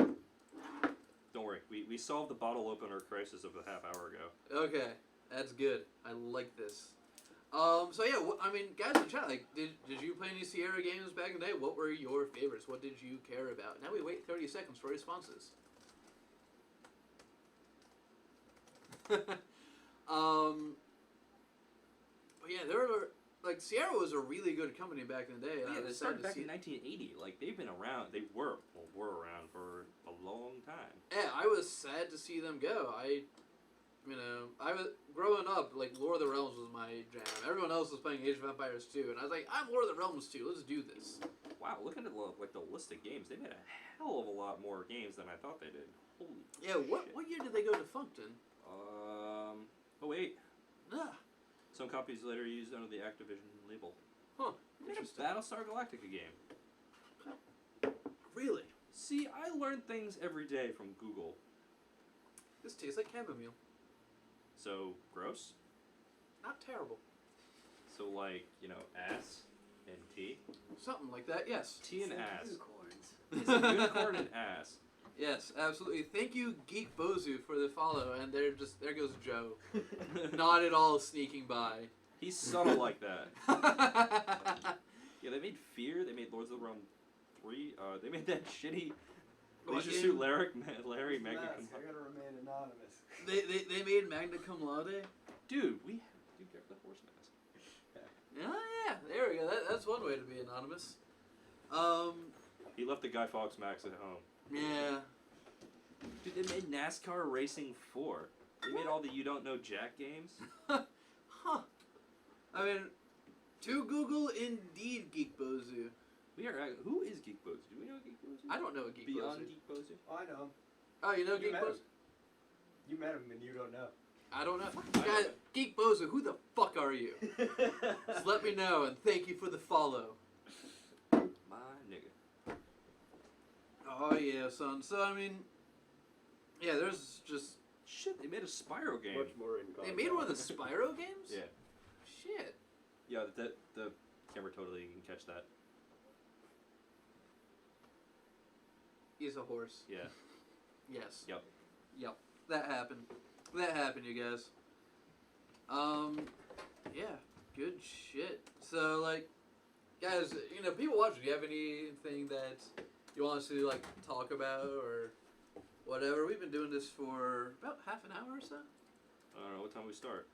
Don't worry. We solved the bottle opener crisis of a half hour ago.
Okay, that's good. I like this. So yeah, guys in chat, did you play any Sierra games back in the day? What were your favorites? What did you care about? Now we wait 30 seconds for responses. But yeah, there were Sierra was a really good company back in the day. And
Yeah,
I
they
was
started
sad
back
to
in
see.
1980. They've been around. They were around for a long time.
Yeah, I was sad to see them go. I was growing up. Lord of the Realms was my jam. Everyone else was playing Age of Empires 2, and I was like, I'm Lord of the Realms 2. Let's do this.
Wow, looking at the list of games, they made a hell of a lot more games than I thought they did. Holy
Yeah, what
shit.
what year did they go defunct in?
Oh wait.
Ah,
Some copies later used under the Activision label.
huh.
They made a
Interesting.
Battlestar Galactica game.
Really?
See, I learn things every day from Google.
This tastes like chamomile.
So, gross?
Not terrible.
So, ass and tea?
Something like that, yes.
Tea and
It's like
ass.
unicorns.
It's a unicorn and ass.
Yes, absolutely. Thank you, Geek Bozu, for the follow, and there goes Joe. Not at all sneaking by.
He's subtle like that. Yeah, they made Fear, they made Lords of the Realm 3, they made that shitty Leisure
Fucking-
Suit Larry Magna
Nuts,
Cum
I gotta remain anonymous.
They made Magna Cum Laude?
Dude, you get the horse mask.
Oh, yeah, there we go. That's one way to be anonymous.
He left the Guy Fawkes Max at home.
Yeah.
Dude, they made NASCAR Racing 4. They made all the You Don't Know Jack games.
Huh. I mean, to Google, indeed, Geek Bozu.
Who is Geek Bozu? Do we know Geek Bozu?
I don't know a Geek
Beyond
Bozu.
Geek Bozu?
Oh, I know.
Oh, you know
You
Geek
met him.
Bozu?
You met him and you don't know.
I don't know.
I don't
Guys,
know.
Geek Bozu, who the fuck are you? Just let me know, and thank you for the follow.
My nigga.
Oh, yeah, son. So, yeah, there's just...
Shit, they made a Spyro game.
Much more in
They made one of the Spyro games?
Yeah.
Shit.
Yeah, the camera totally can catch that.
He's a horse.
Yeah.
Yes.
Yep.
Yep. That happened. That happened, you guys. Yeah. Good shit. So, guys, people watching, do you have anything that you want us to, talk about or Whatever. We've been doing this for about half an hour or so.
I don't know what time we start.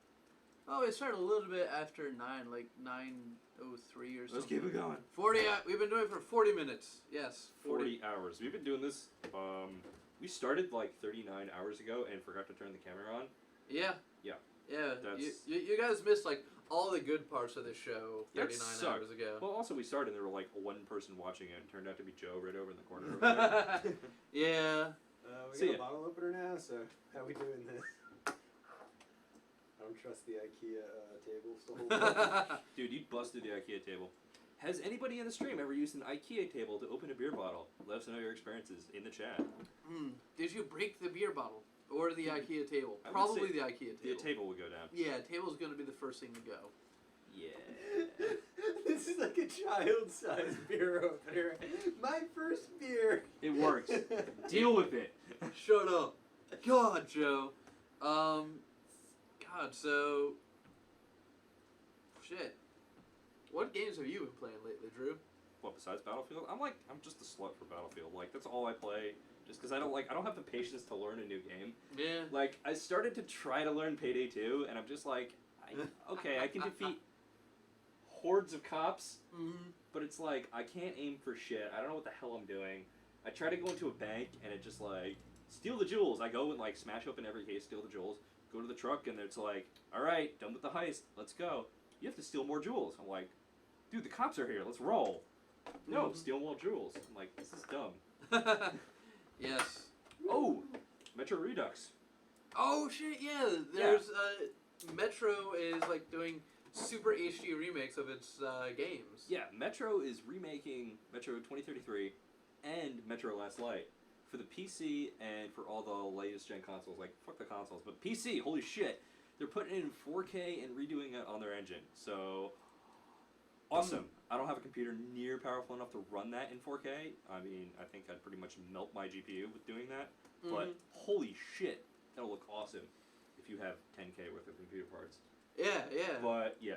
Oh, it started a little bit after 9, like 9:03 or something.
Let's keep it going.
40. We've been doing it for 40 minutes. Yes,
40 hours. We've been doing this. We started like 39 hours ago and forgot to turn the camera on.
Yeah.
Yeah.
Yeah.
That's-
You guys missed like all the good parts of the show
That
39
sucked.
hours ago.
Well, also we started and there were like one person watching it and it turned out to be Joe right over in the corner over there.
Yeah.
We
See
got
ya.
a bottle opener now, so how we doing this? I don't trust the IKEA tables to hold it.
Dude, you busted the IKEA table. Has anybody in the stream ever used an IKEA table to open a beer bottle? Let us know your experiences in the chat.
Did you break the beer bottle or the IKEA table?
I would
Probably
say
the IKEA
The
table.
table would go down.
Yeah, table's gonna be the first thing to go.
Yeah.
This is like a child-sized beer opener. My first beer.
It works. Deal with it.
Shut up. God, Joe. God, so shit. What games have you been playing lately, Drew?
What, besides Battlefield? I'm just a slut for Battlefield. Like, that's all I play. Just because I don't have the patience to learn a new game.
Yeah.
Like, I started to try to learn Payday 2, and I'm just like, I can defeat hordes of cops, but it's like, I can't aim for shit. I don't know what the hell I'm doing. I try to go into a bank, and it just like, steal the jewels. I go and like, smash open every case, steal the jewels, go to the truck, and it's like, alright, done with the heist, let's go. You have to steal more jewels. I'm like, dude, the cops are here, let's roll. No, steal more jewels. I'm like, this is dumb.
Yes.
Oh, Metro Redux.
Oh shit! Yeah, there's Metro is like doing super HD remakes of its games.
Yeah, Metro is remaking Metro 2033 and Metro Last Light for the PC and for all the latest gen consoles. Like, fuck the consoles, but PC, holy shit. They're putting it in 4K and redoing it on their engine. So, awesome. I don't have a computer near powerful enough to run that in 4K. I mean, I think I'd pretty much melt my GPU with doing that. But holy shit, that'll look awesome if you have 10K worth of computer parts.
Yeah, yeah.
But yeah,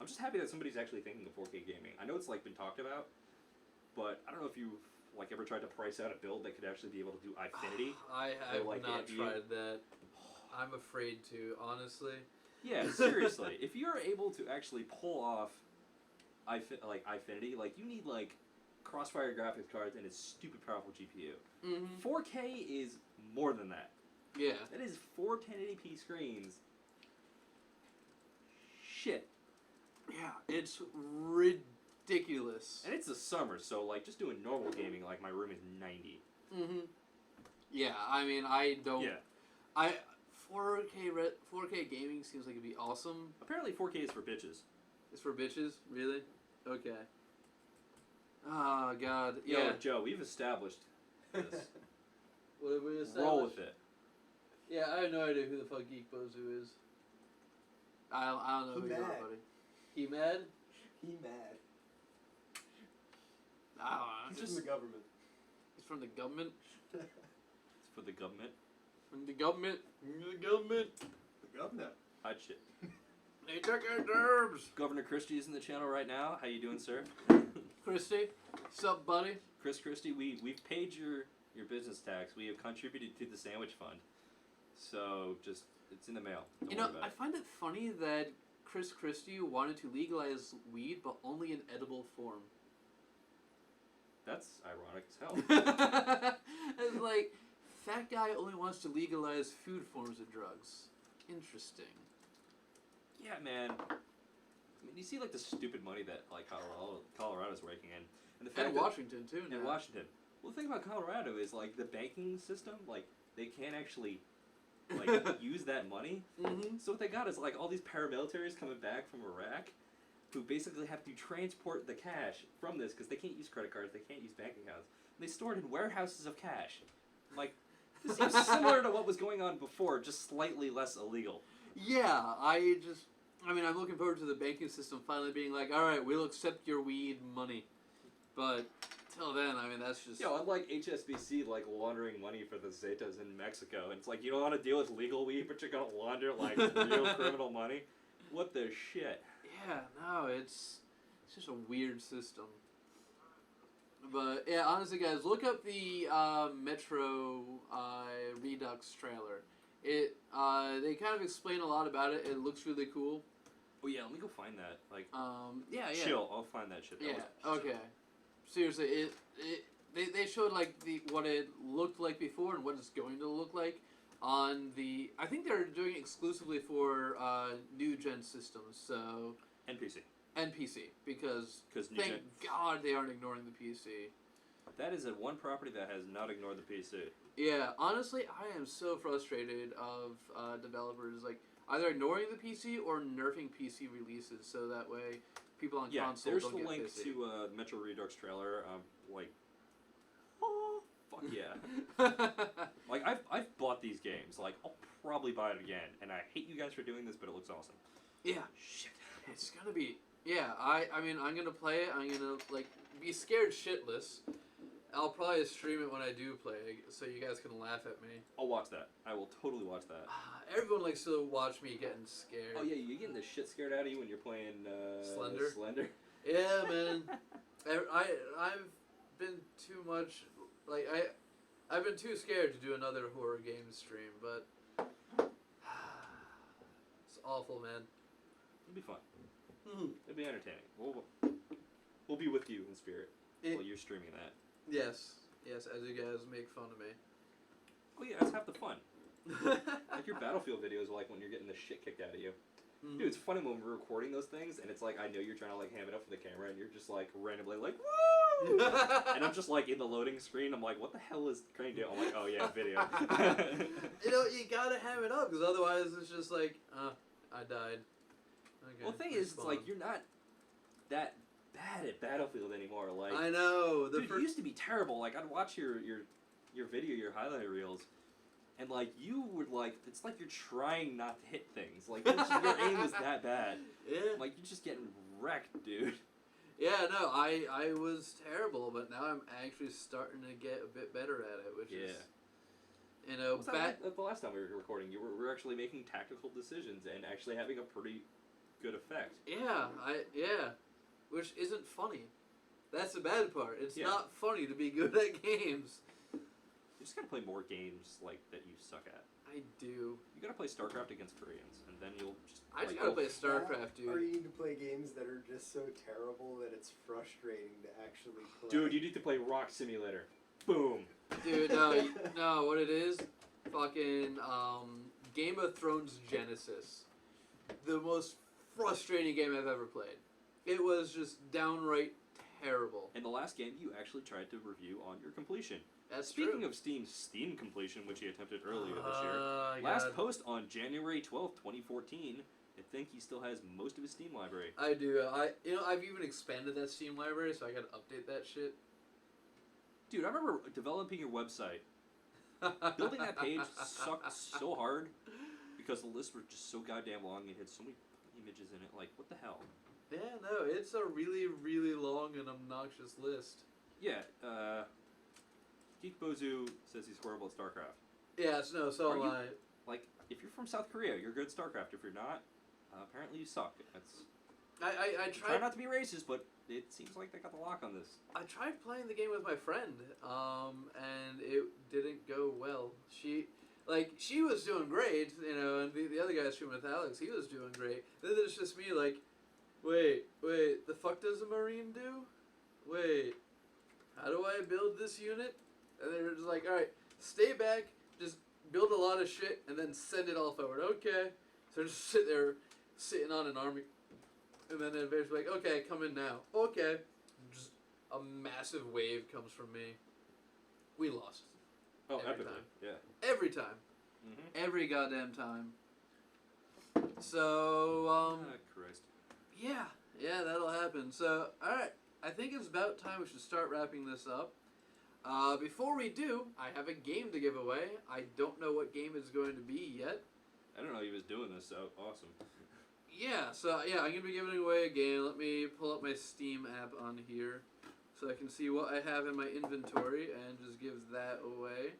I'm just happy that somebody's actually thinking of 4K gaming. I know it's like been talked about, but I don't know if you've like ever tried to price out a build that could actually be able to do Eyefinity.
I have
like
not
NVIDIA.
tried that. I'm afraid to, honestly.
Yeah, seriously. If you're able to actually pull off Eyefinity, like you need like Crossfire graphics cards and a stupid powerful GPU. 4K is more than that.
Yeah.
That is 4 1080p screens. Shit.
Yeah, it's ridiculous.
And it's the summer, so like just doing normal gaming, like my room is 90.
Yeah, I mean, I don't.
Yeah.
4K gaming seems like it'd be awesome.
Apparently 4K is for bitches.
It's for bitches, really? Okay. Oh God.
Yo,
Yeah.
Joe, we've established this.
What have we established?
Roll with it.
Yeah, I have no idea who the fuck Geek Bozu is. I don't know
He
who you are,
mad.
buddy. He mad?
He mad.
I don't know.
He's from the government.
He's from the government.
It's for the government.
From the government. The government.
The governor.
Hot shit.
They took our derbs.
Governor Christie is in the channel right now. How you doing, sir?
Christy, sup, buddy?
Chris Christie, we've paid your business tax. We have contributed to the sandwich fund. So just it's in the mail. Don't
You know,
worry about
I find it funny that Chris Christie wanted to legalize weed, but only in edible form.
That's ironic as hell.
It's like, fat guy only wants to legalize food forms of drugs. Interesting.
Yeah, man. I mean, you see like the stupid money that like Colorado's raking in, and the fact
And
that,
Washington, too, now.
and Washington. Well, the thing about Colorado is like the banking system, like they can't actually like use that money. So what they got is like all these paramilitaries coming back from Iraq, who basically have to transport the cash from this because they can't use credit cards, they can't use bank accounts. And they store it in warehouses of cash. Like this seems similar to what was going on before, just slightly less illegal.
Yeah, I'm looking forward to the banking system finally being like, alright, we'll accept your weed money. But, till then, I mean, that's just...
Yo, unlike HSBC, like, laundering money for the Zetas in Mexico, and it's like, you don't want to deal with legal weed, but you're gonna launder, like, real criminal money? What the shit?
Yeah, no, it's just a weird system. But yeah, honestly, guys, look up the Metro Redux trailer. It they kind of explain a lot about it. It looks really cool.
Oh yeah, let me go find that. Like,
Yeah.
chill. I'll find that shit. That
Yeah.
was-
Okay. Seriously, they showed like what it looked like before and what it's going to look like on the. I think they're doing it exclusively for new gen systems. So
NPC.
and PC because
New
thank
gen.
God they aren't ignoring the PC.
That is one property that has not ignored the PC.
Yeah, honestly, I am so frustrated of developers like either ignoring the PC or nerfing PC releases so that way people on
Yeah,
console
there's
don't
the
get
link
pissy.
to Metro Redux trailer. Like, oh, fuck yeah. Like, I've bought these games. Like, I'll probably buy it again. And I hate you guys for doing this, but it looks awesome.
Yeah,
Shit.
it's gonna be. Yeah, I mean, I'm gonna play it. I'm gonna like be scared shitless. I'll probably stream it when I do play, so you guys can laugh at me.
I'll watch that. I will totally watch that.
Everyone likes to watch me getting scared.
Oh yeah, you getting the shit scared out of you when you're playing
Slender?
Slender.
Yeah, man. I've been too much like I've been too scared to do another horror game stream, but it's awful, man.
It'll be fun.
Mm-hmm.
It'll be entertaining. We'll be with you in spirit while you're streaming that.
Yes, as you guys make fun of me.
Oh yeah, that's half the fun. Like your Battlefield videos are like when you're getting the shit kicked out of you.
Mm-hmm.
Dude, it's funny when we're recording those things and it's like I know you're trying to like ham it up for the camera and you're just like randomly like woo, and I'm just like in the loading screen. I'm like, what the hell is Crane doing? I'm like, oh yeah, video.
You gotta have it up because otherwise it's just like, I died. Okay,
Well, the thing is, it's like
respawn.
you're not that bad at Battlefield anymore. Like
I know
dude, you used to be terrible. Like I'd watch your video, your highlight reels, and like you would like it's like you're trying not to hit things. Like your aim is that bad.
Yeah.
Like you're just getting wrecked, dude.
Yeah, no, I was terrible, but now I'm actually starting to get a bit better at it, which is, you know,
Was that like the last time we were recording? We were actually making tactical decisions and actually having a pretty good effect.
Yeah, which isn't funny. That's the bad part. It's
Yeah.
not funny to be good at games.
You just gotta play more games like that you suck at.
I do.
You gotta play StarCraft against Koreans, and then you'll just.
I just
like,
gotta
oh,
play StarCraft,
Or
dude.
you need to play games that are just so terrible that it's frustrating to actually play.
Dude, you need to play Rock Simulator. Boom.
Dude, no, what it is, fucking Game of Thrones Genesis. The most frustrating game I've ever played. It was just downright terrible.
And the last game you actually tried to review on your completion.
That's
Speaking
true.
of Steam completion, which he attempted earlier this year,
God.
last post on January 12th, 2014, I think he still has most of his Steam library.
I do. I've even expanded that Steam library, so I gotta update that shit.
Dude, I remember developing your website. Building that page sucked so hard because the lists were just so goddamn long and it had so many images in it. Like, what the hell?
Yeah, no, it's a really, really long and obnoxious list.
Yeah, Geek Bozu says he's horrible at StarCraft.
Yeah, so
Are
am
you-
I.
Like, if you're from South Korea, you're good at StarCraft. If you're not, apparently you suck. That's
I
try
tried.
not to be racist, but it seems like they got the lock on this.
I tried playing the game with my friend, and it didn't go well. She was doing great, you know, and the other guy streaming with Alex, he was doing great. Then there's just me like, wait, the fuck does a Marine do? Wait, how do I build this unit? And they're just like, alright, stay back, just build a lot of shit, and then send it all forward. Okay. So just sit there, sitting on an army. And then eventually like, okay, come in now. Okay. Just a massive wave comes from me. We lost.
Oh,
Every
epically.
time.
Yeah.
Every time.
Mm-hmm.
Every goddamn time. So,
Christ.
yeah, that'll happen. So, alright. I think it's about time we should start wrapping this up. Before we do, I have a game to give away. I don't know what game it's going to be yet.
I don't know he was doing this, so awesome.
I'm going to be giving away a game. Let me pull up my Steam app on here so I can see what I have in my inventory and just give that away.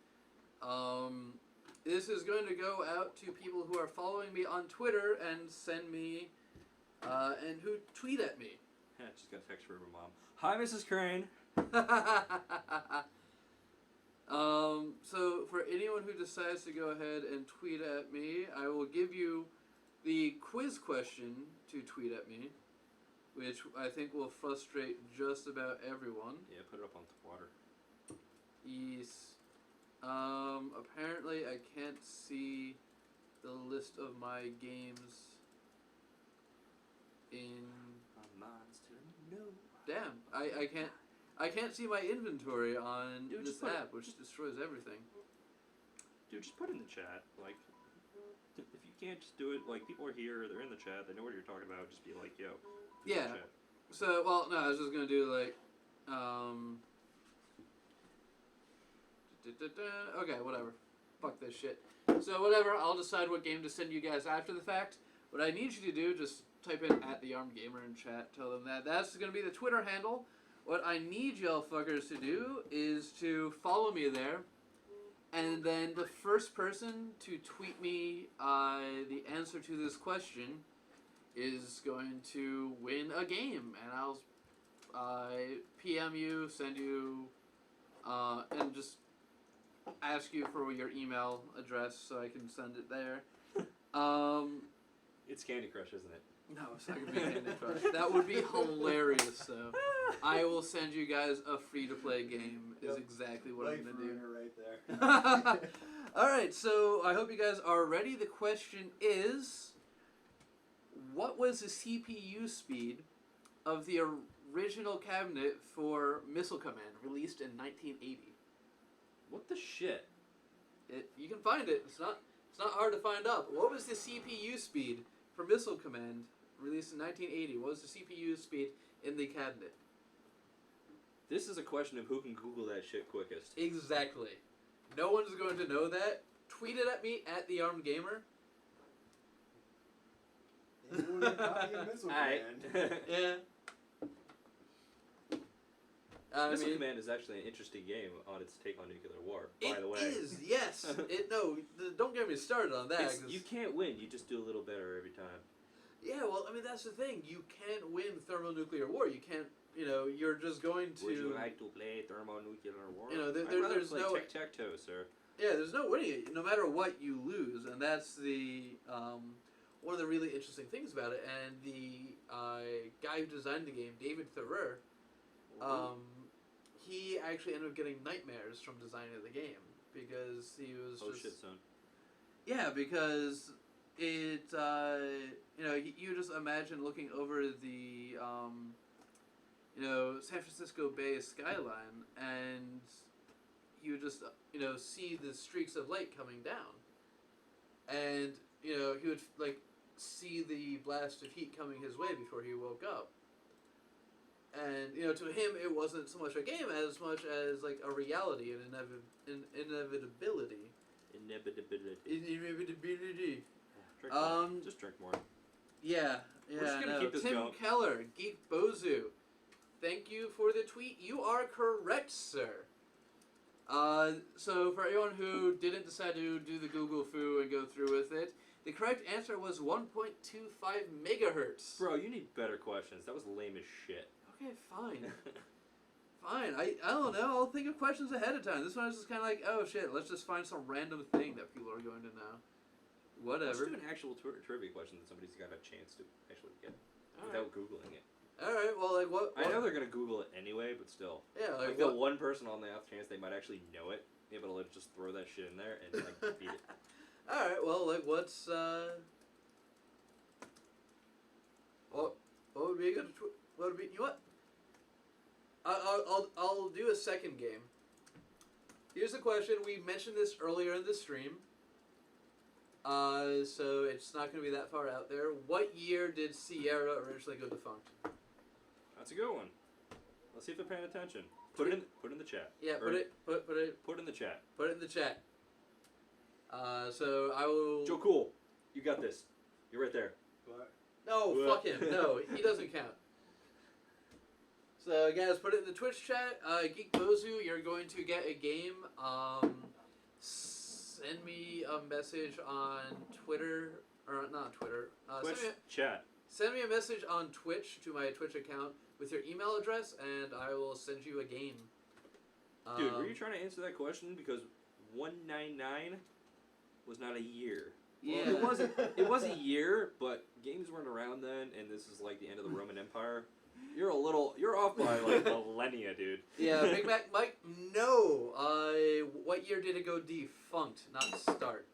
This is going to go out to people who are following me on Twitter and send me, and who tweet at me.
Yeah, just got a text from her mom. Hi, Mrs. Crane.
So for anyone who decides to go ahead and tweet at me, I will give you the quiz question to tweet at me, which I think will frustrate just about everyone.
Yeah, put it up on Twitter.
Yes. Apparently I can't see the list of my games in...
My mind's telling me no.
Damn, I can't see my inventory on
Dude,
this
just put it-
app, which destroys everything.
Dude, just put it in the chat. Like, if you can't just do it, like, people are here, they're in the chat, they know what you're talking about, just be like, yo. it's in the
Yeah.
chat.
So, well, no, I was just gonna do like, okay, whatever. Fuck this shit. So whatever, I'll decide what game to send you guys after the fact. What I need you to do, just type in @thearmedgamer in chat. Tell them that that's gonna be the Twitter handle. What I need y'all fuckers to do is to follow me there, and then the first person to tweet me the answer to this question is going to win a game, and I'll PM you, send you, and just ask you for your email address so I can send it there.
It's Candy Crush, isn't it?
No, it's not gonna be Candy Crush. That would be hilarious, though. I will send you guys a free-to-play game. Is
Yep.
exactly what I'm
Life
gonna do.
ruiner right there.
Alright, so I hope you guys are ready. The question is, what was the CPU speed of the original cabinet for Missile Command, released in 1980?
What the shit?
You can find it. It's not hard to find out. What was the CPU speed for Missile Command, released in 1980? What was the CPU speed in the cabinet?
This is a question of who can Google that shit quickest.
Exactly. No one's going to know that. Tweet it at me @thearmedgamer.
Anyone can copy a missile
Alright.
command.
Yeah.
Missile Command is actually an interesting game on its take on nuclear war, by the way.
It is, yes. Don't get me started on that.
It's-
'cause-
you can't win, you just do a little better every time.
Yeah, well, I mean, that's the thing. You can't win thermonuclear war. You can't, you're just going to...
Would you like to play thermonuclear war?
You know,
I'd
there's
rather play
no-
tic-tac-toe, sir.
Yeah, there's no winning it. No matter what, you lose, and that's the one of the really interesting things about it. And the guy who designed the game, David Thoreau, he actually ended up getting nightmares from designing the game because he was
Oh
just
shit, son.
yeah, because it you just imagine looking over the San Francisco Bay skyline, and you just see the streaks of light coming down, and he would see the blast of heat coming his way before he woke up, and to him it wasn't so much a game as much as like a reality and inevitability.
Inevitability. Drink more. Just drink more.
Yeah,
We're just gonna keep this
Tim
going.
Keller, Geek Bozu, thank you for the tweet. You are correct, sir. So for everyone who didn't decide to do the Google foo and go through with it, the correct answer was 1.25 megahertz.
Bro, you need better questions. That was lame as shit.
Okay, fine. Fine. I don't know. I'll think of questions ahead of time. This one is just kind of like, oh shit, let's just find some random thing that people are going to know.
Let's
Whatever.
do an actual trivia question that somebody's got a chance to actually get
All
without Googling it.
right. All right. Well, like what?
I know they're gonna Google it anyway, but still.
Yeah.
Like
Like
the
what?
one person on the off chance they might actually know it, be able to like, just throw that shit in there and like beat it.
All right. Well, like what's what would be a good what would be you know what? I'll do a second game. Here's the question. We mentioned this earlier in the stream. So it's not going to be that far out there. What year did Sierra originally go defunct?
That's a good one. Let's see if they're paying attention. Put it in the chat.
Yeah,
Or
put it
in the chat.
in the chat. So I will.
Joe Cool, you got this. You're right there.
What?
No,
What?
fuck him. No, he doesn't count. So guys, put it in the Twitch chat. Geek Bozu, you're going to get a game. Send me a message on Twitter, or not Twitter.
Twitch
Send me
chat.
send me a message on Twitch to my Twitch account with your email address, and I will send you a game.
Dude, were you trying to answer that question? Because 199 was not a year.
Yeah.
Well, it was a year, but games weren't around then, and this is like the end of the Roman Empire. You're off by like millennia, dude.
Yeah, Big Mac Mike, no. What year did it go defunct, not start?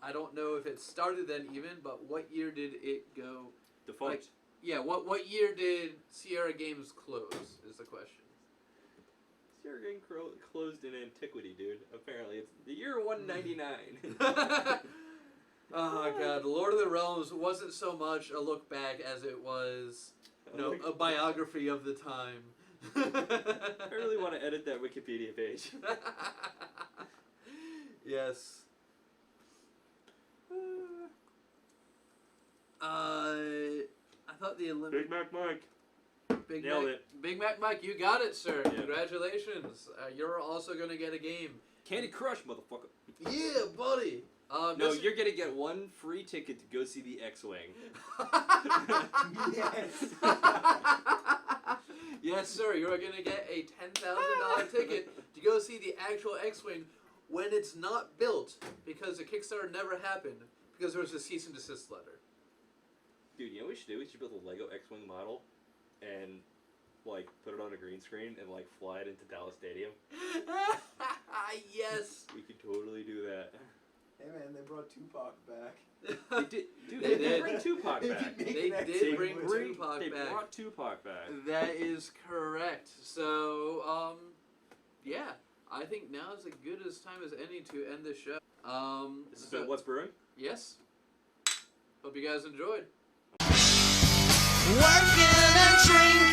I don't know if it started then even, but what year did it go?
Defunct.
Like, yeah, what year did Sierra Games close is the question.
You're getting closed in antiquity, dude. Apparently, it's the year 199.
Oh god, Lord of the Realms wasn't so much a look back as it was, a biography of the time.
I really want to edit that Wikipedia page.
Yes. I thought the Olympic
Big Mac Mike.
Big
Nailed
Mac,
it.
Big Mac Mike, you got it, sir.
Yeah.
Congratulations. You're also gonna get a game.
Candy Crush, motherfucker.
Yeah, buddy.
No, you're gonna get one free ticket to go see the X-Wing.
Yes.
Yes, sir. You're gonna get a $10,000 ticket to go see the actual X-Wing when it's not built, because the Kickstarter never happened because there was a cease and desist letter.
Dude, you know what we should do? We should build a Lego X-Wing model and like put it on a green screen and like fly it into Dallas Stadium.
Yes.
We could totally do that.
Hey man, they brought Tupac back.
They did, dude.
They
They
did.
bring Tupac back.
They did bring Tupac
They
back.
brought Tupac back.
That is correct. So, yeah, I think now is as good as time as any to end the show.
This has been What's Brewing?
Yes. Hope you guys enjoyed.
Working and drinking.